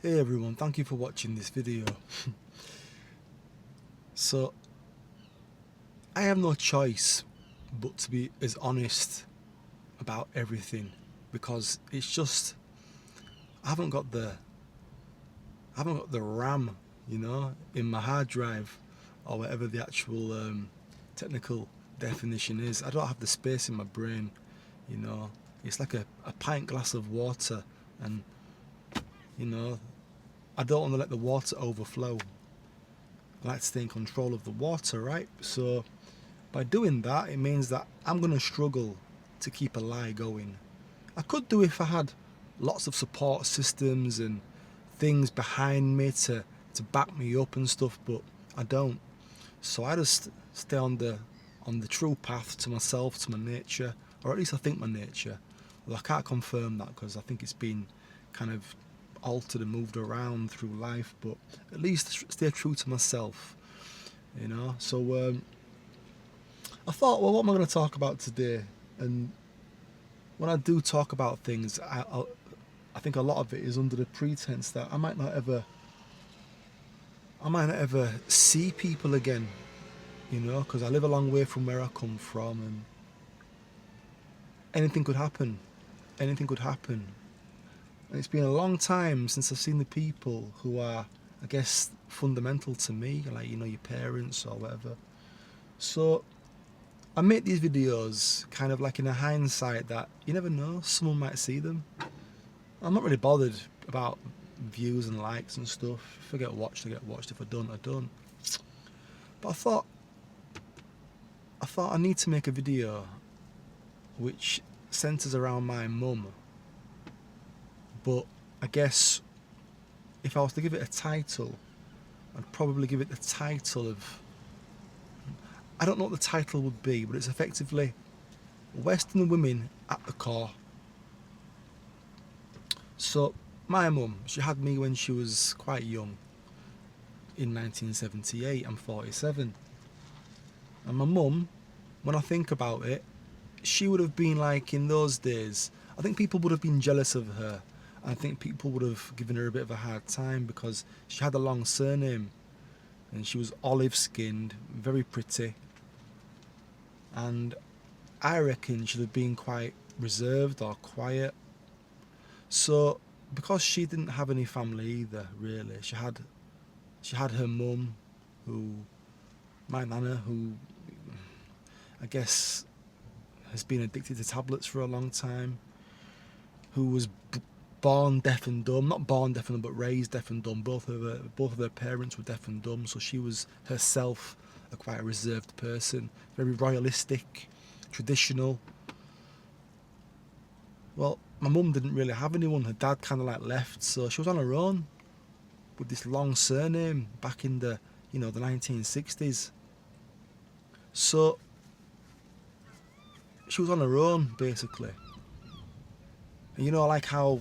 Hey everyone, thank you for watching this video. So, I have no choice but to be as honest about everything, because it's just I haven't got the RAM, in my hard drive, or whatever the actual technical definition is. I don't have the space in my brain, It's like a pint glass of water, and I don't want to let the water overflow. I like to stay in control of the water, right? So by doing that, it means that I'm going to struggle to keep a lie going. I could do if I had lots of support systems and things behind me to back me up and stuff, but I don't. So I just stay on the true path to myself, to my nature, or at least I think my nature. Well, I can't confirm that because I think it's been kind of altered and moved around through life, but at least stay true to myself, So I thought, well, what am I going to talk about today? And when I do talk about things, I think a lot of it is under the pretense that I might not ever see people again, because I live a long way from where I come from, and anything could happen. Anything could happen. And it's been a long time since I've seen the people who are, I guess, fundamental to me, like, your parents or whatever. So I make these videos kind of like in a hindsight that you never know, someone might see them. I'm not really bothered about views and likes and stuff. If I get watched, I get watched. If I don't, I don't. But I thought I need to make a video which centres around my mum. But I guess if I was to give it a title, I'd probably give it the title of... I don't know what the title would be, but it's effectively Western Women at the Core. So, my mum, she had me when she was quite young. In 1978, I'm 47. And my mum, when I think about it, she would have been like, in those days, I think people would have been jealous of her. I think people would have given her a bit of a hard time because she had a long surname and she was olive skinned, very pretty, and I reckon she'd have been quite reserved or quiet. So because she didn't have any family either, really, she had her mum, my nana, who I guess has been addicted to tablets for a long time, who was born deaf and dumb, not born deaf and dumb, but raised deaf and dumb. Both of her parents were deaf and dumb, so she was herself quite a reserved person, very royalistic, traditional. Well, my mum didn't really have anyone. Her dad kind of like left, so she was on her own with this long surname back in the the 1960s. So she was on her own basically. And I like how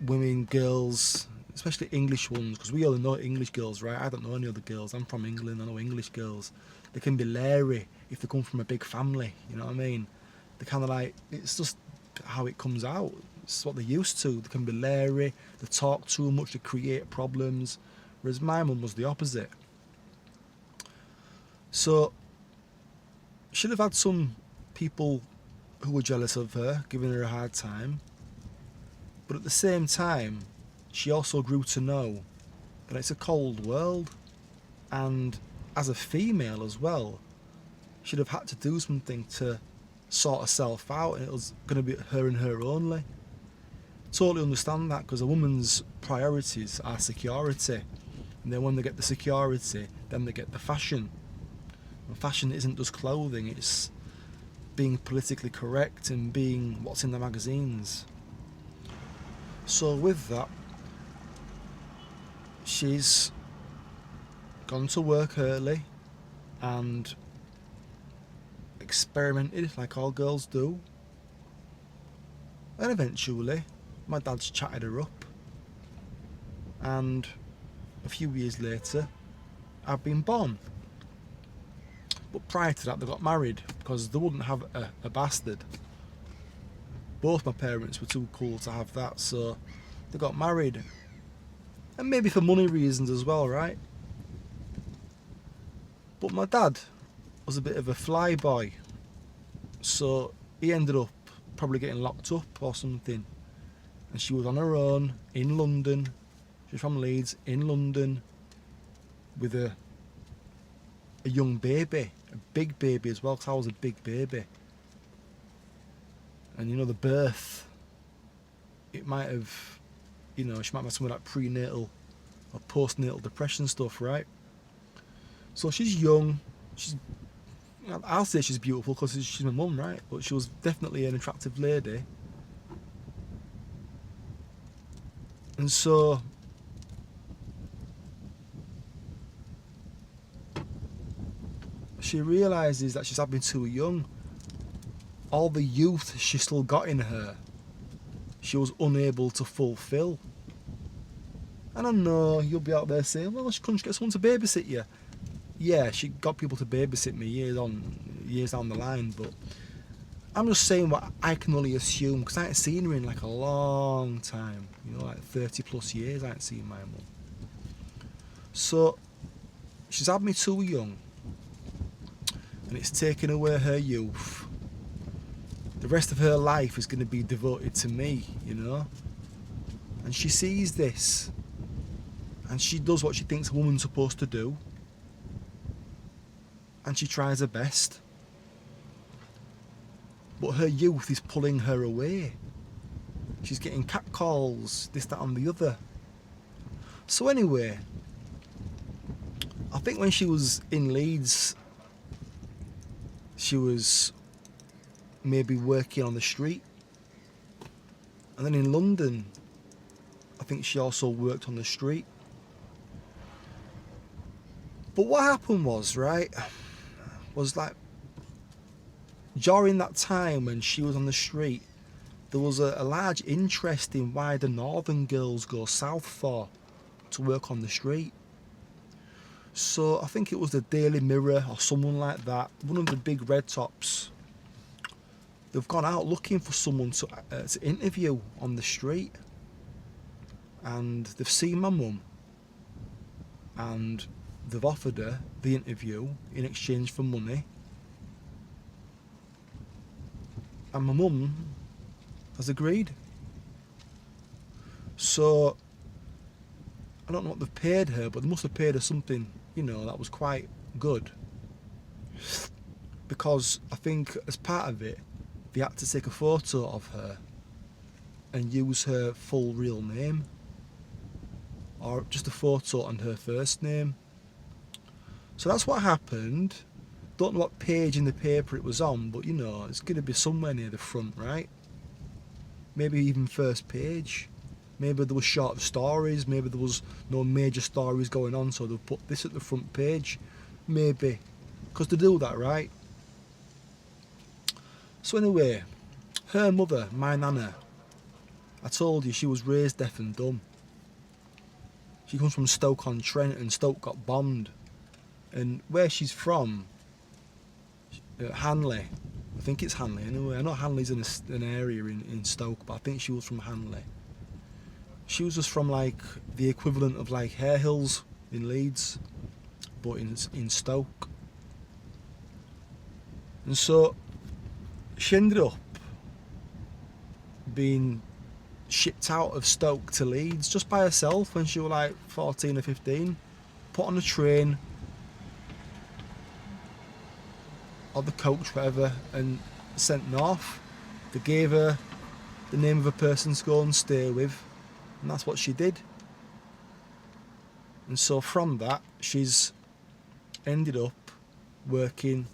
women, girls, especially English ones, because we all know English girls, right? I don't know any other girls. I'm from England, I know English girls. They can be leery if they come from a big family, you know what I mean? They're kind of like, it's just how it comes out. It's what they're used to. They can be leery, they talk too much, they create problems. Whereas my mum was the opposite. So she'd have had some people who were jealous of her, giving her a hard time. But at the same time, she also grew to know that it's a cold world, and as a female as well, she'd have had to do something to sort herself out, and it was going to be her and her only. Totally understand that, because a woman's priorities are security, and then when they get the security, then they get the fashion. And fashion isn't just clothing, it's being politically correct and being what's in the magazines. So with that, she's gone to work early and experimented like all girls do. And eventually, my dad's chatted her up. And a few years later, I've been born. But prior to that, they got married because they wouldn't have a bastard. Both my parents were too cool to have that, so they got married. and maybe for money reasons as well, right? But my dad was a bit of a flyboy, so he ended up probably getting locked up or something, and she was on her own in London. She's from Leeds, in London, with a young baby, a big baby as well, because I was a big baby. And you know, the birth, it might have, you know, she might have something like prenatal or postnatal depression stuff, right? So she's young, I'll say she's beautiful because she's my mum, right? But she was definitely an attractive lady. And so she realises that she's having too young. All the youth she still got in her, she was unable to fulfil. And I know you'll be out there saying, well, she couldn't get someone to babysit you. Yeah, she got people to babysit me years down the line, but I'm just saying what I can only assume, because I ain't seen her in like a long time, you know, like 30 plus years I ain't seen my mum. So she's had me too young, and it's taken away her youth. The rest of her life is going to be devoted to me, you know. And she sees this, and she does what she thinks a woman's supposed to do, and she tries her best. But her youth is pulling her away. She's getting catcalls, this, that and the other. So anyway, I think when she was in Leeds, she was maybe working on the street. And then in London, I think she also worked on the street. But what happened was, right, was like, during that time when she was on the street, there was a large interest in why the northern girls go south for to work on the street. So I think it was the Daily Mirror or someone like that, one of the big red tops. They've gone out looking for someone to interview on the street, and they've seen my mum, and they've offered her the interview in exchange for money. And my mum has agreed. So I don't know what they've paid her, but they must have paid her something, you know, that was quite good. Because I think as part of it, they had to take a photo of her and use her full real name, or just a photo and her first name. So that's what happened. Don't know what page in the paper it was on, but you know, it's going to be somewhere near the front, right? Maybe even first page. Maybe there was short stories, maybe there was no major stories going on, so they'll put this at the front page. Maybe. Because they do that, right? So anyway, her mother, my nana, I told you she was raised deaf and dumb. She comes from Stoke-on-Trent, and Stoke got bombed. And where she's from, Hanley, I think it's Hanley anyway. I know Hanley's in an area in Stoke, but I think she was from Hanley. She was just from like the equivalent of like Hare Hills in Leeds, but in Stoke. And so she ended up being shipped out of Stoke to Leeds just by herself when she was like 14 or 15, put on a train or the coach, whatever, and sent north. They gave her the name of a person to go and stay with, and that's what she did. And so from that, she's ended up working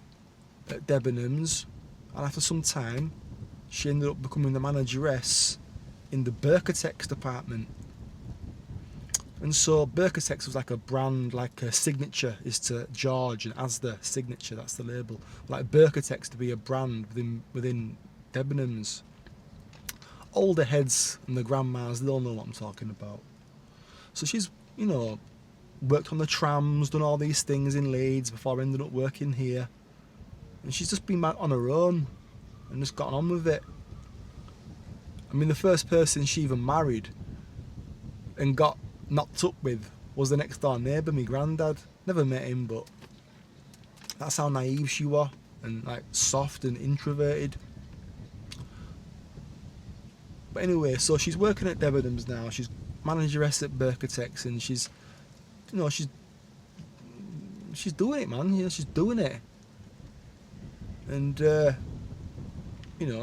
at Debenhams, and after some time, she ended up becoming the manageress in the Burkatex department. And so Burkatex was like a brand, like a signature is to George and Asda signature, that's the label. Like Burkatex to be a brand within Debenhams. Older heads and the grandmas, they'll know what I'm talking about. So she's, you know, worked on the trams, done all these things in Leeds before ending up working here. And she's just been on her own and just gotten on with it. I mean, the first person she even married and got knocked up with was the next door neighbour, my granddad. Never met him, but that's how naive she was, and like soft and introverted. But anyway, so she's working at Debenhams now. She's manageress at Burketex, and she's doing it, man. She's doing it. And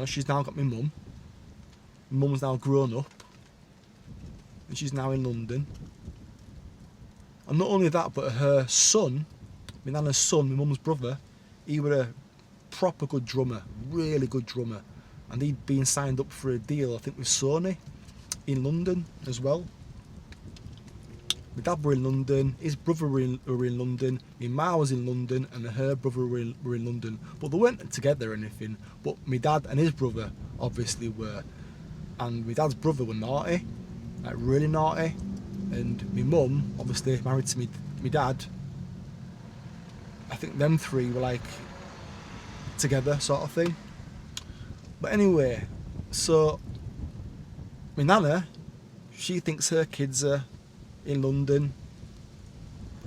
she's now got my mum. My mum's now grown up, and she's now in London. And not only that, but her son, my nana's son, my mum's brother, he was a proper good drummer, really good drummer. And he'd been signed up for a deal, I think, with Sony in London as well. My dad were in London, his brother were in London, my ma was in London, and her brother were in London. But they weren't together or anything, but my dad and his brother obviously were. And my dad's brother were naughty, like really naughty. And my mum, obviously married to my dad, I think them three were like together sort of thing. But anyway, so my nana, she thinks her kids are in London,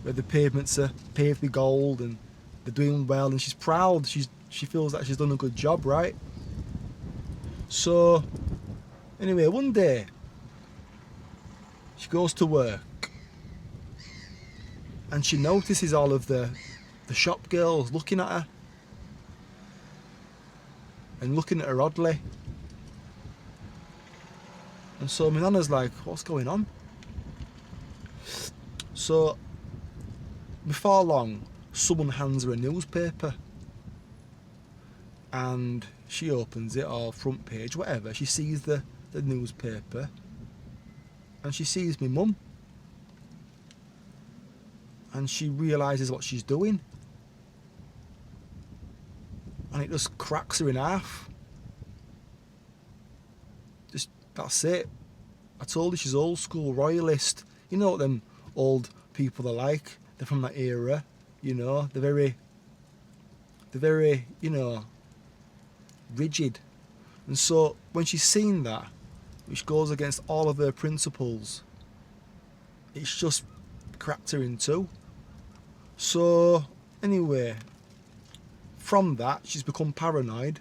where the pavements are paved with gold and they're doing well, and she's proud. She feels that she's done a good job, right? So anyway, one day she goes to work and she notices all of the shop girls looking at her and looking at her oddly. And so my nana's like, what's going on? So before long, someone hands her a newspaper, and she opens it, or front page, whatever. She sees the newspaper, and she sees my mum, and she realises what she's doing, and it just cracks her in half. Just, that's it. I told her she's old school royalist. You know what them old people are like? They're from that era, they're very, rigid. And so when she's seen that, which goes against all of her principles, it's just cracked her in two. So anyway, from that she's become paranoid,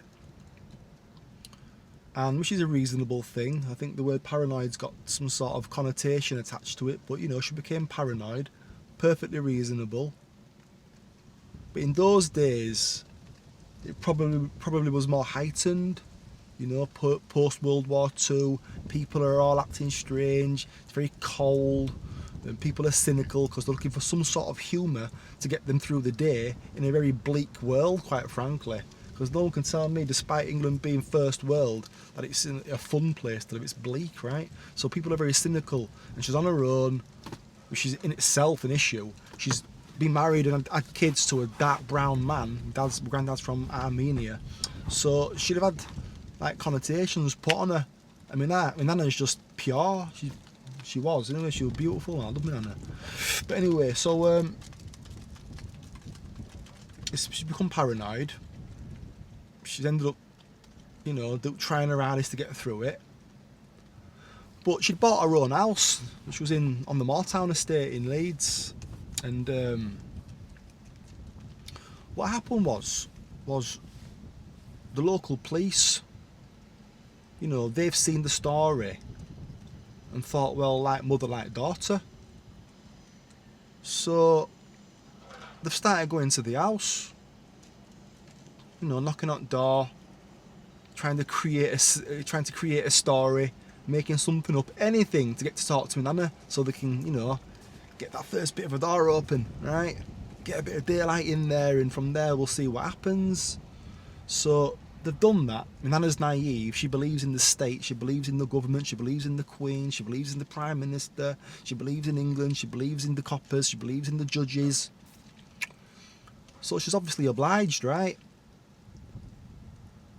and which is a reasonable thing. I think the word paranoid's got some sort of connotation attached to it, but she became paranoid, perfectly reasonable. But in those days, it probably was more heightened. Post World War II, people are all acting strange. It's very cold, and people are cynical because they're looking for some sort of humour to get them through the day in a very bleak world, quite frankly. Because no one can tell me, despite England being first world, that it's a fun place to live. It's bleak, right? So people are very cynical, and she's on her own, which is in itself an issue. She's been married and had kids to a dark brown man. Granddad's from Armenia, so she'd have had like connotations put on her. I mean, my nana's just pure. She was anyway. She was beautiful. I love my nana. But anyway, so she's become paranoid. She's ended up, trying her hardest to get through it. But she'd bought her own house, which was on the Moortown estate in Leeds. And what happened was the local police, they've seen the story and thought, well, like mother, like daughter. So they've started going to the house, knocking on the door, trying to create a story, making something up, anything to get to talk to my nana, so they can, get that first bit of a door open, right? Get a bit of daylight in there, and from there we'll see what happens. So they've done that. My nana's naive. She believes in the state. She believes in the government. She believes in the Queen. She believes in the Prime Minister. She believes in England. She believes in the coppers. She believes in the judges. So she's obviously obliged, right?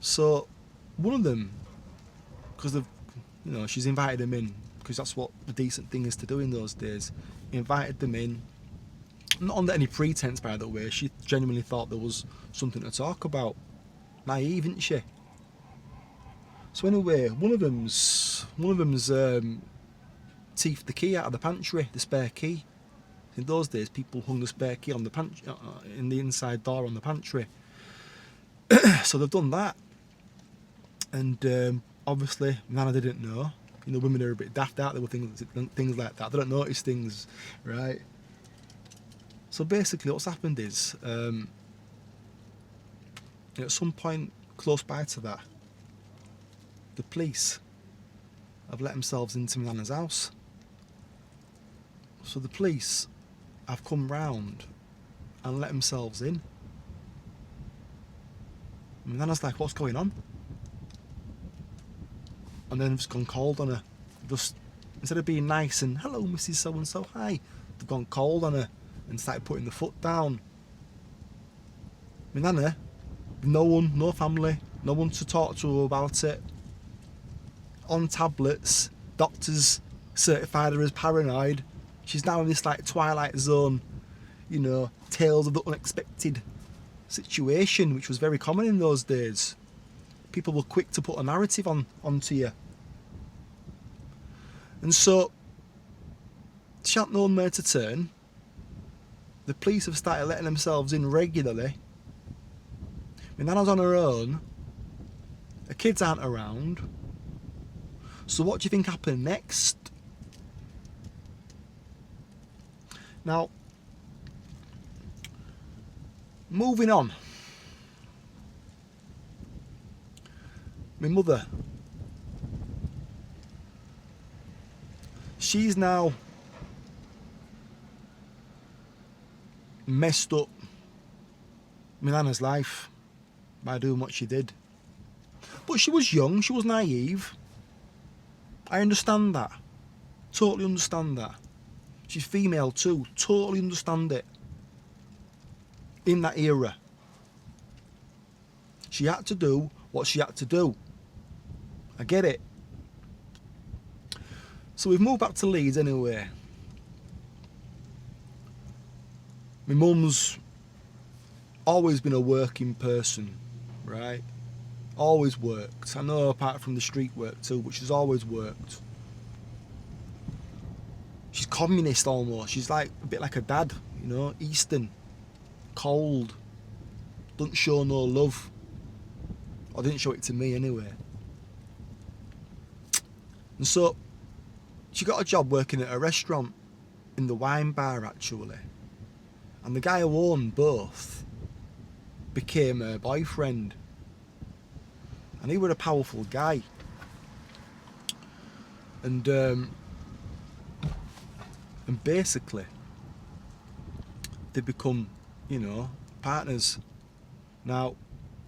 So one of them, because she's invited them in, because that's what the decent thing is to do in those days. Invited them in, not under any pretense, by the way. She genuinely thought there was something to talk about. Naive, isn't she? So anyway, one of them's teeth the key out of the pantry, the spare key. In those days, people hung the spare key on the in the inside door on the pantry. So they've done that, and obviously Nana didn't know. You know, women are a bit daft out there with things like that. They don't notice things, right? So basically, what's happened is, at some point close by to that, the police have let themselves into my Nana's house. So the police have come round and let themselves in. My Nana's like, what's going on? And then just gone cold on her. Just, instead of being nice and, hello Mrs. So-and-so, hi, they've gone cold on her and started putting the foot down. My Nana, no one, no family, no one to talk to about it. On tablets, doctors certified her as paranoid. She's now in this like Twilight Zone, you know, tales of the unexpected situation, which was very common in those days. People were quick to put a narrative onto you. And so, she hadn't known where to turn. The police have started letting themselves in regularly. My Nana's on her own. Her kids aren't around. So what do you think happened next? Now, moving on. My mother. She's now messed up my Nana's life by doing what she did. But she was young, she was naive. I understand that. Totally understand that. She's female too. Totally understand it. In that era. She had to do what she had to do. I get it. So we've moved back to Leeds anyway. My mum's always been a working person, right? Always worked. I know apart from the street work too, but she's always worked. She's communist almost. She's like a bit like her dad, you know, Eastern, cold, doesn't show no love. Or didn't show it to me anyway. And so she got a job working at a restaurant in the wine bar actually. And the guy who owned both became her boyfriend. And he was a powerful guy. And basically they become, you know, partners. Now,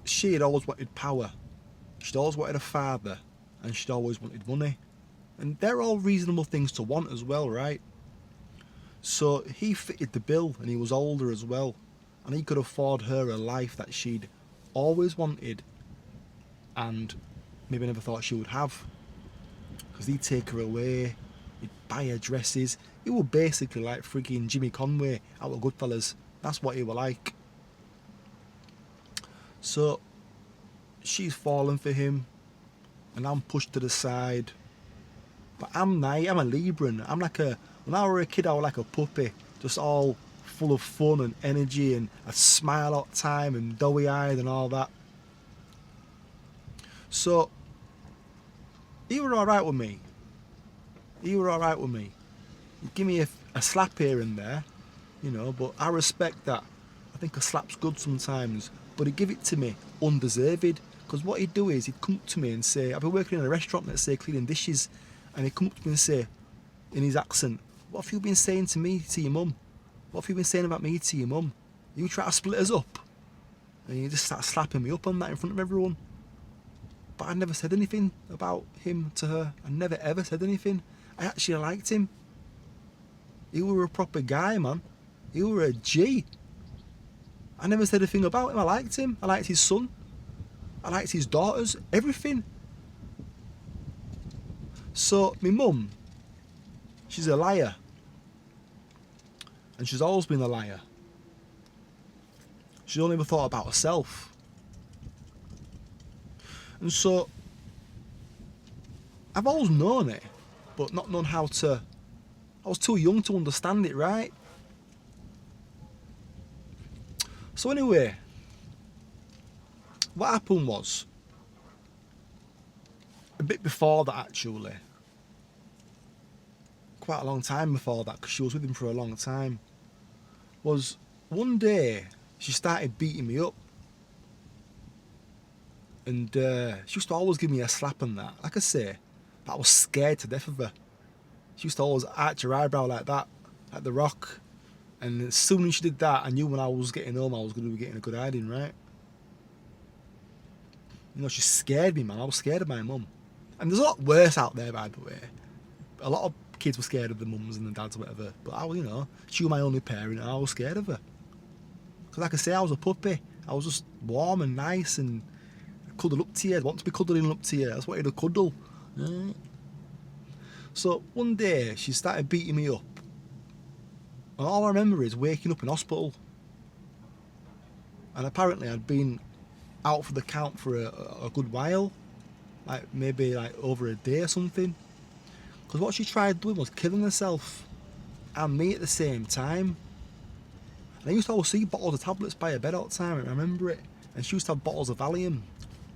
she had always wanted power. She'd always wanted a father, and she'd always wanted money. And they're all reasonable things to want as well, right? So he fitted the bill, and he was older as well. And he could afford her a life that she'd always wanted and maybe never thought she would have. Because he'd take her away, he'd buy her dresses. He was basically like frigging Jimmy Conway out of Goodfellas. That's what he was like. So she's fallen for him, and I'm pushed to the side. But I'm a Libran. When I was a kid, I was like a puppy, just all full of fun and energy, and I smile all the time and doughy-eyed and all that. So he were alright with me. He'd give me a slap here and there, you know, but I respect that. I think a slap's good sometimes, but he'd give it to me undeserved. Because what he'd do is he'd come up to me and say, I've been working in a restaurant, let's say, cleaning dishes, and he'd come up to me and say, in his accent, what have you been saying to me, to your mum? What have you been saying about me to your mum? You try to split us up? And he just started slapping me up on that in front of everyone. But I never said anything about him to her. I never ever said anything. I actually liked him. He were a proper guy, man. He were a G. I never said a thing about him. I liked him. I liked his son. I liked his daughters. Everything. So, my mum, she's a liar. And she's always been a liar. She's only ever thought about herself. And so, I've always known it, but not known how to I was too young to understand it, right? So anyway, what happened was, a bit before that actually, quite a long time before that, because she was with him for a long time, was one day she started beating me up. And she used to always give me a slap and that. Like I say, but I was scared to death of her. She used to always arch her eyebrow like that, like The Rock. And as soon as she did that, I knew when I was getting home I was going to be getting a good hiding, right? You know, she scared me, man. I was scared of my mum. And there's a lot worse out there, by the way. A lot of kids were scared of the mums and the dads or whatever. But I was, you know, she was my only parent and I was scared of her. Because like I say, I was a puppy. I was just warm and nice and cuddle up to you. I want to be cuddling up to you. I just wanted to cuddle. Right? So one day she started beating me up. And all I remember is waking up in hospital. And apparently I'd been out for the count for a good while. Like maybe like over a day or something. Because what she tried doing was killing herself and me at the same time. And I used to always see bottles of tablets by her bed all the time. I remember it. And she used to have bottles of Valium.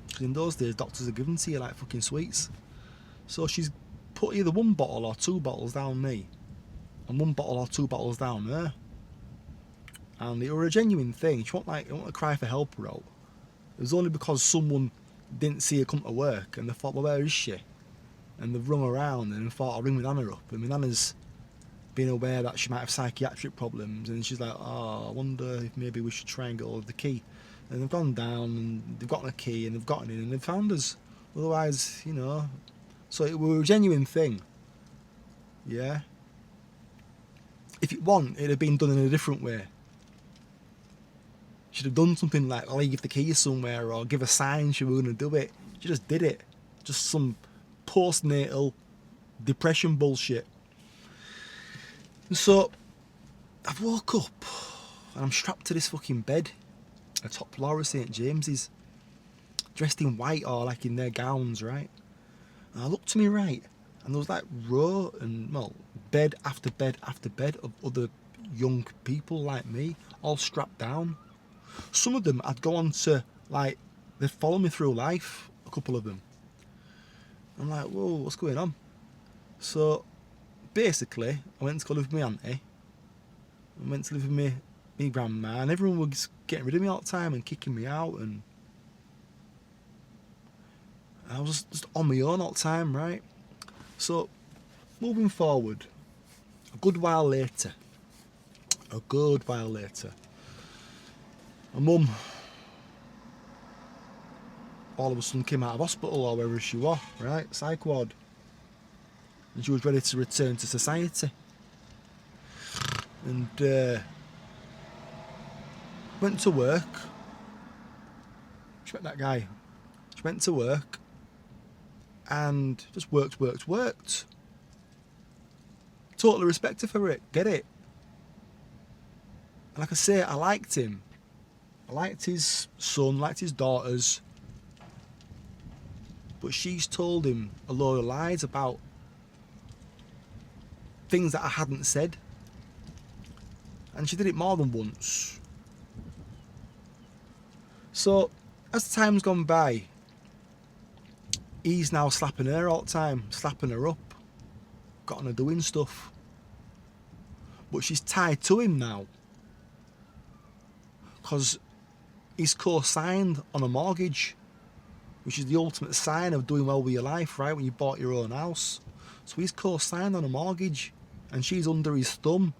Because in those days doctors are giving to you like fucking sweets. So she's put either one bottle or two bottles down me. And one bottle or two bottles down her. And it was a genuine thing. She wasn't to cry for help her out. It was only because someone didn't see her come to work and they thought, well, where is she? And they've rung around and thought, I'll ring my nana up. And my nana's been aware that she might have psychiatric problems. And she's like, oh, I wonder if maybe we should try and get hold of the key. And they've gone down and they've gotten a key and they've gotten in and they've found us. Otherwise, you know. So it was a genuine thing. Yeah. If it wasn't, it'd have been done in a different way. She'd have done something like leave the keys somewhere or give a sign she was going to do it. She just did it. Just some postnatal depression bullshit. And so I woke up and I'm strapped to this fucking bed at top floor of St James's, dressed in white or like in their gowns, right? And I looked to my right and there was like row and, well, bed after bed after bed of other young people like me, all strapped down. Some of them I'd go on to, like, they'd follow me through life, a couple of them. I'm like, whoa, what's going on? So, basically, I went to go live with my auntie. I went to live with my grandma, and everyone was getting rid of me all the time and kicking me out, and I was just on my own all the time, right? So, moving forward, a good while later, my mum all of a sudden came out of hospital or wherever she was, right? Psych ward. And she was ready to return to society. And went to work. She met that guy. She went to work and just worked. Totally respect her for it, get it? And like I say, I liked him. I liked his son, liked his daughters. But she's told him a load of lies about things that I hadn't said. And she did it more than once. So, as time's gone by, he's now slapping her all the time, slapping her up, gotten her doing stuff. But she's tied to him now. Because he's co-signed on a mortgage, which is the ultimate sign of doing well with your life, right? When you bought your own house. So he's co-signed on a mortgage, and she's under his thumb,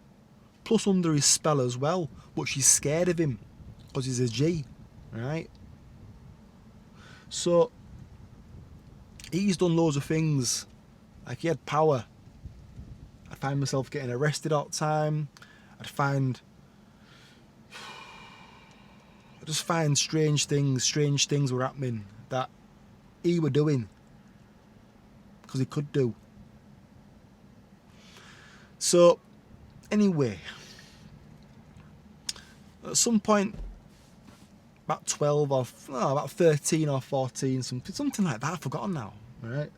plus under his spell as well. But she's scared of him because he's a G, right? So he's done loads of things. Like, he had power. I'd find myself getting arrested all the time. I just find strange things were happening that he were doing because he could do. So anyway, at some point about 12 or about 13 or 14, something like that, I've forgotten now, right?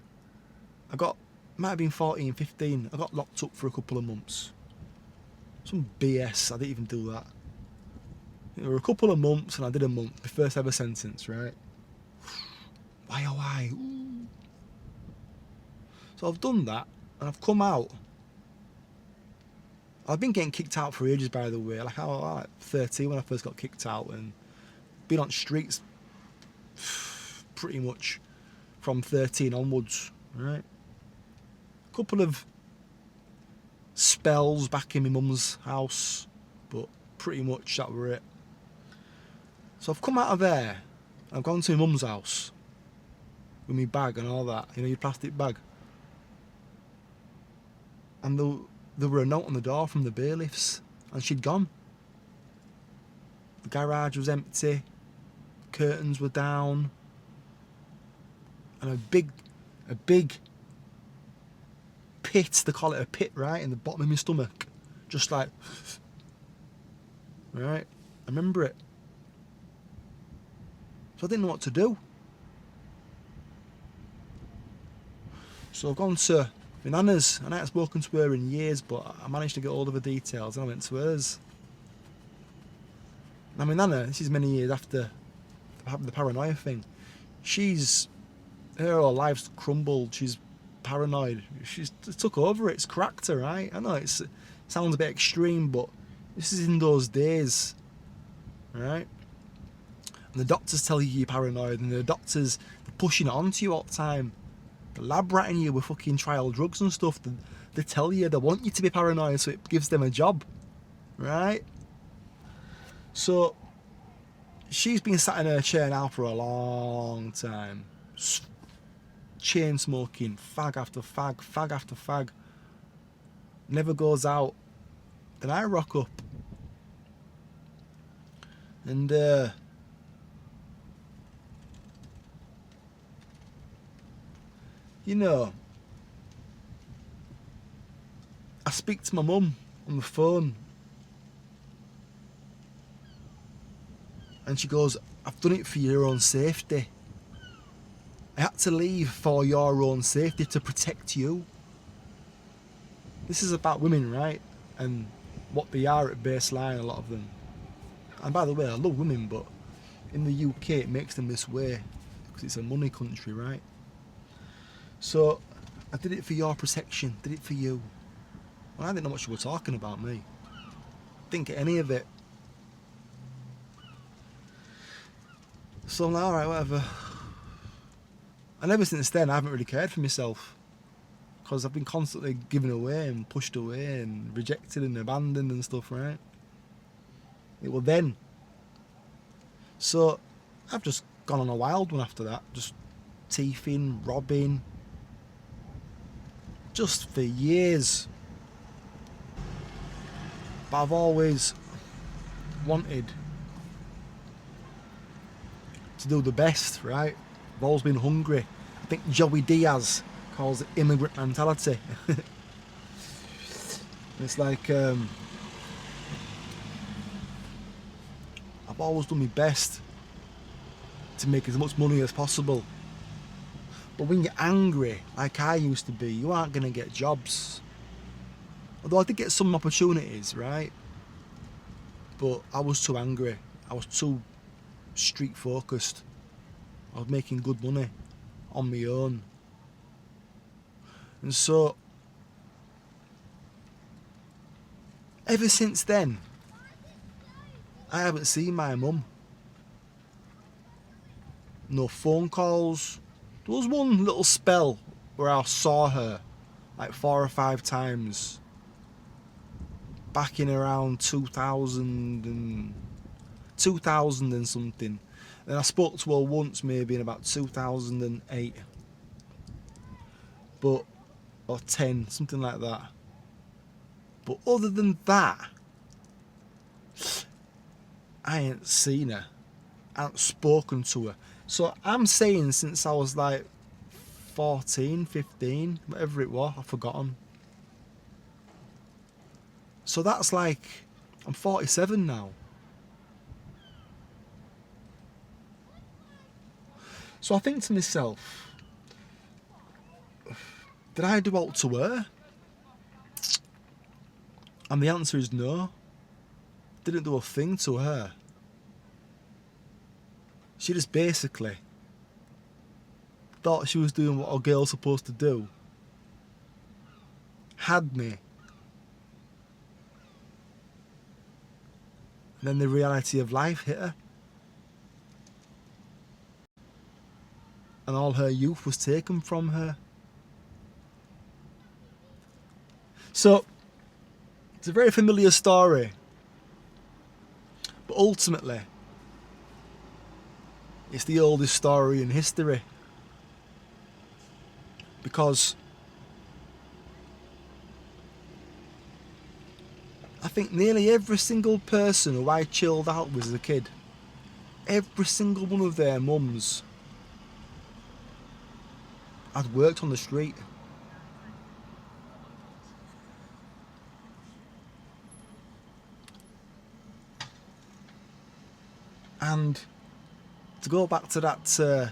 I got might have been 14, 15. I got locked up for a couple of months. Some BS, I didn't even do that. It were a couple of months and I did a month, my first ever sentence, right? Why oh why? Ooh. So I've done that and I've come out. I've been getting kicked out for ages, by the way. Like I was like 13 when I first got kicked out, and been on streets pretty much from 13 onwards, right? A couple of spells back in my mum's house, but pretty much that were it. So I've come out of there, I've gone to my mum's house with my bag and all that, you know, your plastic bag. And there were a note on the door from the bailiffs, and she'd gone. The garage was empty, curtains were down, and a big pit, they call it a pit, right, in the bottom of my stomach. Just like, right? I remember it. So I didn't know what to do. So I've gone to my nana's, and I hadn't spoken to her in years, but I managed to get all of her details, and I went to hers. Now my nana, this is many years after the paranoia thing, her whole life's crumbled, she's paranoid, she's took over, it's cracked her, right? I know it sounds a bit extreme, but this is in those days, right? And the doctors tell you you're paranoid, and the doctors are pushing it onto you all the time. The lab ratting you with fucking trial drugs and stuff. They tell you, they want you to be paranoid, so it gives them a job, right? So she's been sat in her chair now for a long time, chain smoking, fag after fag, fag after fag, never goes out. Then I rock up, and you know, I speak to my mum on the phone, and she goes, I've done it for your own safety. I had to leave for your own safety, to protect you. This is about women, right? And what they are at baseline, a lot of them. And by the way, I love women, but in the UK it makes them this way because it's a money country, right? So I did it for your protection, did it for you. Well, I didn't know what you were talking about, me. Didn't get any of it. So I'm like, alright, whatever. And ever since then I haven't really cared for myself, because I've been constantly given away and pushed away and rejected and abandoned and stuff, right? It was then. So I've just gone on a wild one after that, just thieving, robbing, just for years. But I've always wanted to do the best, right? I've always been hungry. I think Joey Diaz calls it immigrant mentality. It's like I've always done my best to make as much money as possible. But when you're angry, like I used to be, you aren't going to get jobs. Although I did get some opportunities, right? But I was too angry. I was too street focused. I was making good money on my own. And so, ever since then, I haven't seen my mum. No phone calls. There was one little spell where I saw her like 4 or 5 times back in around 2000 and something. And I spoke to her once maybe in about 2008. But, or 10, something like that. But other than that, I ain't seen her. I ain't spoken to her. So I'm saying since I was like 14, 15, whatever it was, I've forgotten. So that's like, I'm 47 now. So I think to myself, Did I do out to her? And the answer is no. Didn't do a thing to her. She just basically thought she was doing what a girl's supposed to do. Had me. And then the reality of life hit her. And all her youth was taken from her. So, it's a very familiar story. But ultimately, it's the oldest story in history. Because I think nearly every single person who I chilled out with as a kid, every single one of their mums had worked on the street. And to go back to that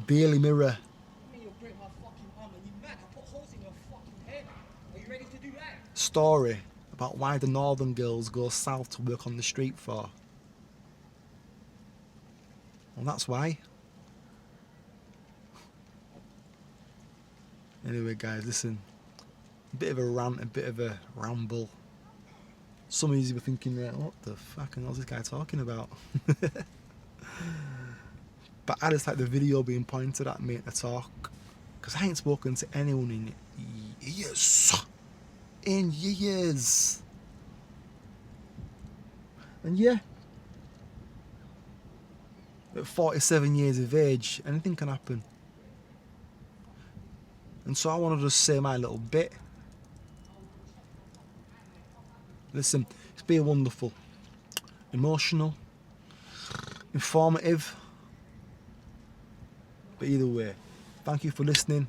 Daily Mirror story about why the northern girls go south to work on the street for. Well, that's why. Anyway, guys, listen. A bit of a rant, a bit of a ramble. Some of you were thinking, right, what the fuck is this guy talking about? But I just like the video being pointed at me to talk. Because I ain't spoken to anyone in years. In years. And yeah, at 47 years of age, anything can happen. And so I want to just say my little bit. Listen, it's been wonderful, emotional, informative. But either way, thank you for listening.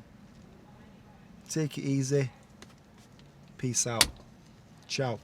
Take it easy. Peace out. Ciao.